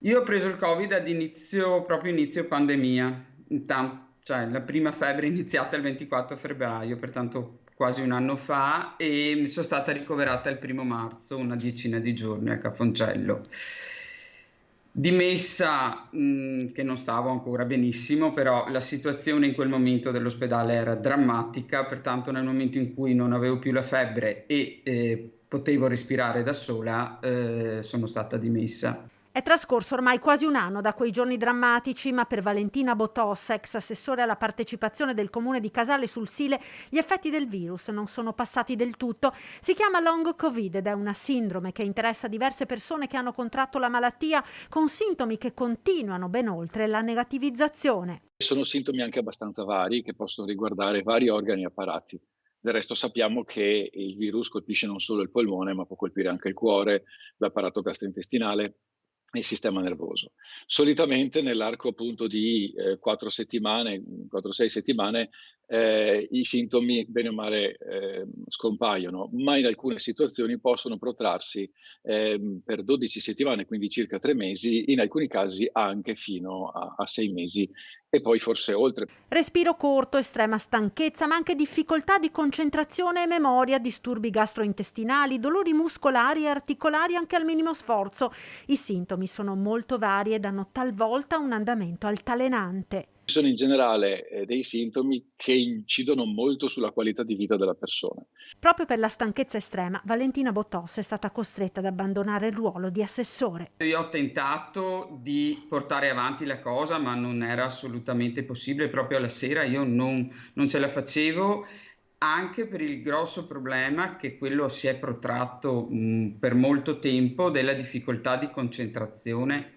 Io ho preso il Covid proprio inizio pandemia, cioè la prima febbre è iniziata il 24 febbraio, pertanto quasi un anno fa, e mi sono stata ricoverata il 1° marzo, una decina di giorni a Cafoncello. Dimessa, che non stavo ancora benissimo, però la situazione in quel momento dell'ospedale era drammatica, pertanto nel momento in cui non avevo più la febbre e potevo respirare da sola, sono stata dimessa. È trascorso ormai quasi un anno da quei giorni drammatici, ma per Valentina Botos, ex assessore alla partecipazione del comune di Casale sul Sile, gli effetti del virus non sono passati del tutto. Si chiama long Covid ed è una sindrome che interessa diverse persone che hanno contratto la malattia, con sintomi che continuano ben oltre la negativizzazione. Sono sintomi anche abbastanza vari che possono riguardare vari organi e apparati. Del resto sappiamo che il virus colpisce non solo il polmone, ma può colpire anche il cuore, l'apparato gastrointestinale e il sistema nervoso. Solitamente nell'arco appunto di 4 settimane, 4-6 settimane, i sintomi bene o male scompaiono, ma in alcune situazioni possono protrarsi per 12 settimane, quindi circa 3 mesi, in alcuni casi anche fino a 6 mesi e poi forse oltre. Respiro corto, estrema stanchezza, ma anche difficoltà di concentrazione e memoria, disturbi gastrointestinali, dolori muscolari e articolari anche al minimo sforzo. I sintomi sono molto vari e danno talvolta un andamento altalenante. Ci sono in generale dei sintomi che incidono molto sulla qualità di vita della persona. Proprio per la stanchezza estrema, Valentina Botos è stata costretta ad abbandonare il ruolo di assessore. Io ho tentato di portare avanti la cosa, ma non era assolutamente possibile. Proprio alla sera io non ce la facevo, anche per il grosso problema che quello si è protratto, per molto tempo, della difficoltà di concentrazione.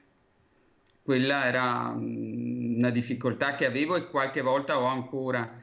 Quella era una difficoltà che avevo e qualche volta ho ancora.